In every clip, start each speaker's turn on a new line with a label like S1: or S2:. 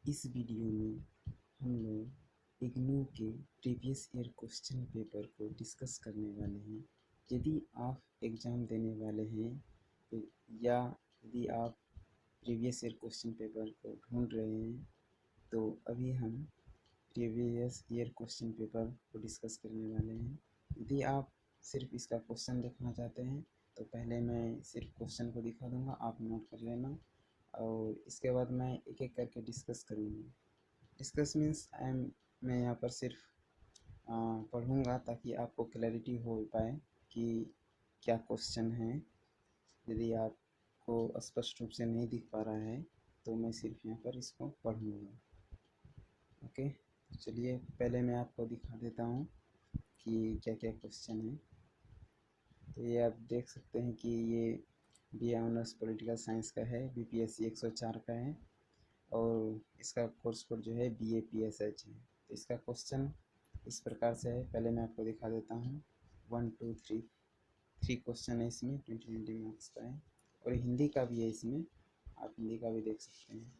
S1: इस वीडियो में हम लोग इग्नू के प्रीवियस ईयर क्वेश्चन पेपर को डिस्कस करने वाले हैं। यदि आप एग्ज़ाम देने वाले हैं तो या यदि आप प्रीवियस ईयर क्वेश्चन पेपर को ढूंढ रहे हैं तो अभी हम प्रीवियस ईयर क्वेश्चन पेपर को डिस्कस करने वाले हैं। यदि आप सिर्फ इसका क्वेश्चन देखना चाहते हैं तो पहले मैं सिर्फ क्वेश्चन को दिखा दूंगा, आप नोट कर लेना और इसके बाद मैं एक एक करके डिस्कस करूँगा। डिस्कस मीन्स मैं यहाँ पर सिर्फ पढ़ूँगा ताकि आपको क्लैरिटी हो पाए कि क्या क्वेश्चन है। यदि आपको स्पष्ट रूप से नहीं दिख पा रहा है तो मैं सिर्फ यहाँ पर इसको पढ़ूँगा। ओके, चलिए पहले मैं आपको दिखा देता हूँ कि क्या क्या क्वेश्चन है। तो ये आप देख सकते हैं कि ये बी ऑनर्स पॉलिटिकल साइंस का है, बीपीएससी 104 का है और इसका कोर्स कोड जो है BAPSH है। तो इसका क्वेश्चन इस प्रकार से है, पहले मैं आपको दिखा देता हूँ। 1 2 3 3 क्वेश्चन है इसमें, 20 मार्क्स का है और हिंदी का भी है इसमें, आप हिंदी का भी देख सकते हैं।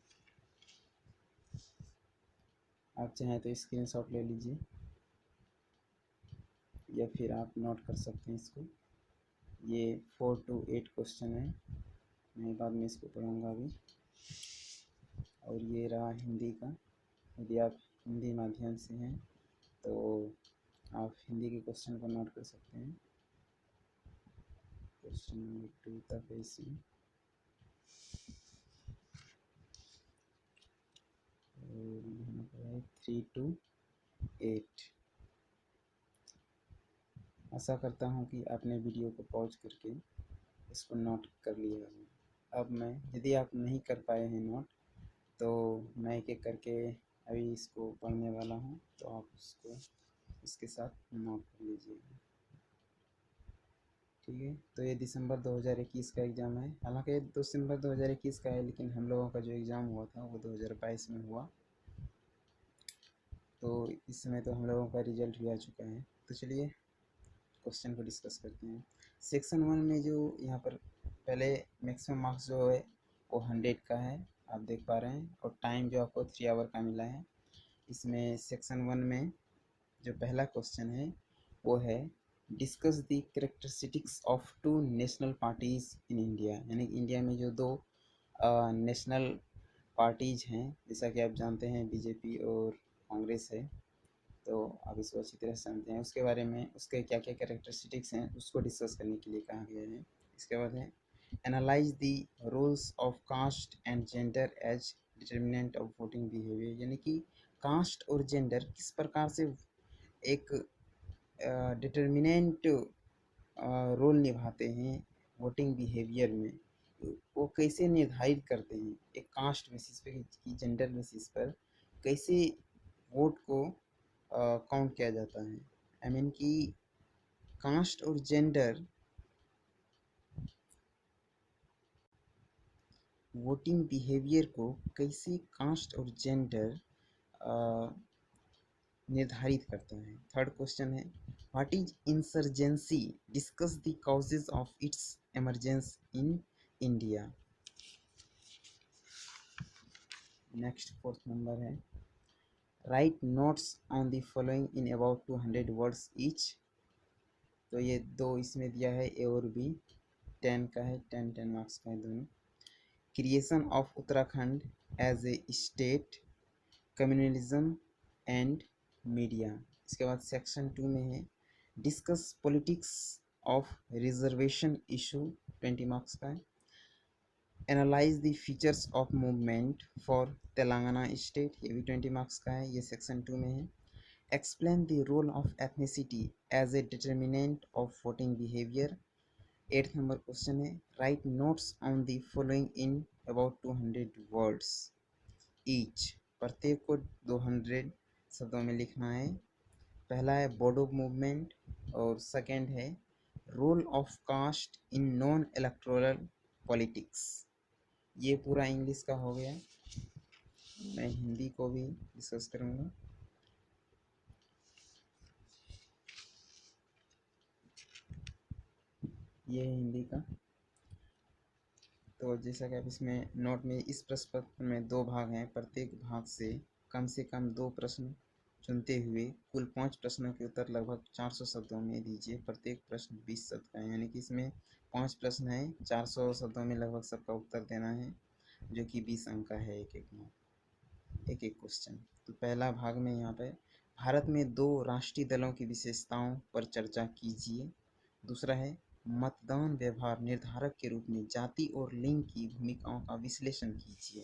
S1: आप चाहें तो स्क्रीनशॉट ले लीजिए या फिर आप नोट कर सकते हैं इसको। ये 4 to 8 क्वेश्चन है, मैं बाद में इसको पढ़ूँगा अभी। और ये रहा हिंदी का, यदि आप हिंदी माध्यम से हैं तो आप हिंदी के क्वेश्चन को नोट कर सकते हैं। क्वेश्चन नंबर 2 तक है इसमें और यहाँ पर है 3 to 8। आशा करता हूँ कि आपने वीडियो को पॉज करके इसको नोट कर लिया होगा। अब मैं, यदि आप नहीं कर पाए हैं नोट, तो मैं एक एक करके अभी इसको पढ़ने वाला हूँ, तो आप उसको इसके साथ नोट कर लीजिएगा। ठीक है, तो ये दिसंबर 2021 का एग्ज़ाम है। हालांकि दिसंबर 2021 का है लेकिन हम लोगों का जो एग्ज़ाम हुआ था वो 2022 में हुआ, तो इस समय तो हम लोगों का रिजल्ट भी आ चुका है। तो चलिए क्वेश्चन को डिस्कस करते हैं। सेक्शन 1 में जो यहाँ पर पहले मैक्सिमम मार्क्स जो है वो 100 का है, आप देख पा रहे हैं, और टाइम जो आपको 3 आवर का मिला है। इसमें सेक्शन 1 में जो पहला क्वेश्चन है वो है discuss the characteristics of 2 national parties in India. यानी इंडिया में जो दो नेशनल पार्टीज हैं, जैसा कि आप जानते हैं बीजेपी और कांग्रेस है, तो आप इसको अच्छी तरह से जानते हैं। उसके बारे में उसके क्या क्या कैरेक्टरिस्टिक्स हैं उसको डिस्कस करने के लिए कहा गया है। इसके बाद है analyse the roles of caste and gender as determinant of voting behaviour. यानी कि कास्ट और जेंडर किस प्रकार से एक डिटर्मिनेंट रोल निभाते हैं वोटिंग बिहेवियर में, वो कैसे निर्धारित करते हैं एक कास्ट बेसिस पे कि जेंडर बेसिस पर कैसे वोट को काउंट किया जाता है। आई मीन कि कास्ट और जेंडर वोटिंग बिहेवियर को कैसे कास्ट और जेंडर निर्धारित करता है। थर्ड क्वेश्चन है what is insurgency, discuss the causes of its emergence in India. Next fourth number है write notes on the following in about 200 words each. तो ये दो इसमें दिया है, ए और बी, 10 का है, 10 मार्क्स का है दोनों। Creation of Uttarakhand as a state, communalism and media. इसके बाद सेक्शन 2 में है discuss politics of reservation issue, 20 marks का है। Analyse the features of movement for Telangana state, ये भी 20 मार्क्स का है, ये सेक्शन 2 में है। Explain the role of ethnicity as a determinant of voting behaviour, 8th number question है write notes on the following in about 200 words each. प्रत्येक को 200 शब्दों में लिखना है। पहला है बोडो मूवमेंट और सेकंड है role of caste in non electoral politics. ये पूरा इंग्लिश का हो गया, मैं हिंदी को भी डिस्कस करूँगा। ये है हिंदी का। तो जैसा कि आप इसमें नोट में इस प्रश्न पत्र में 2 भाग हैं, प्रत्येक भाग से कम 2 प्रश्न चुनते हुए कुल 5 प्रश्नों के उत्तर लगभग 400 शब्दों में दीजिए। प्रत्येक प्रश्न 20 शब्द का है, यानी कि इसमें 5 प्रश्न हैं, 400 शब्दों में लगभग सबका उत्तर देना है, जो कि 20 अंक का है एक एक क्वेश्चन। तो पहला भाग में यहाँ पे भारत में 2 राष्ट्रीय दलों की विशेषताओं पर चर्चा कीजिए। दूसरा है मतदान व्यवहार निर्धारक के रूप में जाति और लिंग की भूमिकाओं का विश्लेषण कीजिए।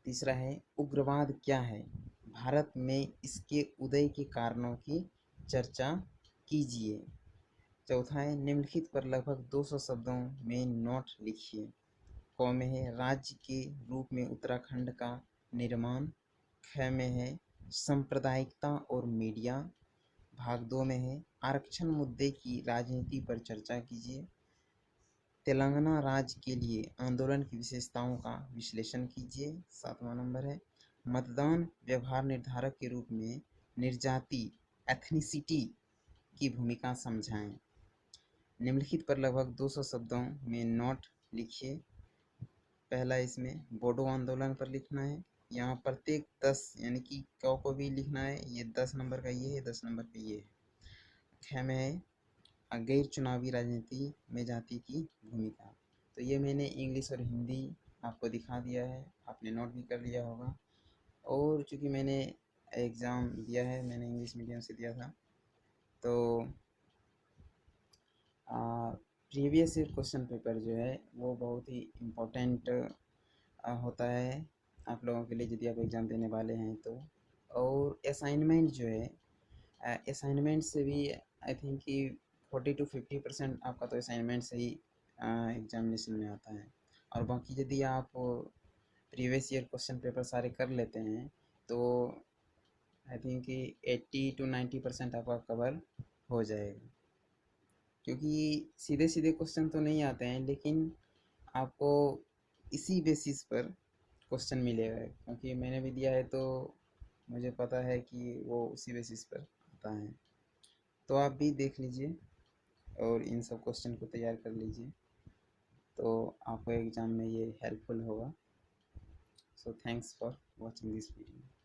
S1: तीसरा है उग्रवाद क्या है, भारत में इसके उदय के कारणों की चर्चा कीजिए। चौथा है निम्नलिखित पर लगभग 200 शब्दों में नोट लिखिए। क में है राज्य के रूप में उत्तराखंड का निर्माण। ख में है सांप्रदायिकता और मीडिया। भाग 2 में है आरक्षण मुद्दे की राजनीति पर चर्चा कीजिए। तेलंगाना राज्य के लिए आंदोलन की विशेषताओं का विश्लेषण कीजिए। 7वां नंबर है मतदान व्यवहार निर्धारक के रूप में निर्जाति एथनिसिटी की भूमिका समझाएं। निम्नलिखित पर लगभग 200 शब्दों में नोट लिखिए। पहला इसमें बोडो आंदोलन पर लिखना है। यहाँ प्रत्येक 10 यानी कि क को भी लिखना है, ये 10 नंबर का ये है, 10 नंबर का ये है। ख में है गैर चुनावी राजनीति में जाति की भूमिका। तो ये मैंने इंग्लिश और हिंदी आपको दिखा दिया है, आपने नोट भी कर लिया होगा। और चूँकि मैंने एग्ज़ाम दिया है, मैंने इंग्लिश मीडियम से दिया था, तो प्रीवियस ईयर क्वेश्चन पेपर जो है वो बहुत ही इम्पोर्टेंट होता है आप लोगों के लिए, यदि आप एग्ज़ाम देने वाले हैं तो। और असाइनमेंट जो है, असाइनमेंट से भी आई थिंक कि 40 to 50% आपका तो असाइनमेंट से ही एग्जामिनेशन में आता है। और बाकी यदि आप प्रीवियस ईयर क्वेश्चन पेपर सारे कर लेते हैं तो आई थिंक कि 80 to 90% आपका कवर हो जाएगा, क्योंकि सीधे सीधे क्वेश्चन तो नहीं आते हैं, लेकिन आपको इसी बेसिस पर क्वेश्चन मिलेगा, क्योंकि मैंने भी दिया है तो मुझे पता है कि वो उसी बेसिस पर आता है। तो आप भी देख लीजिए और इन सब क्वेश्चन को तैयार कर लीजिए, तो आपको एग्ज़ाम में ये हेल्पफुल होगा। So thanks for watching this video.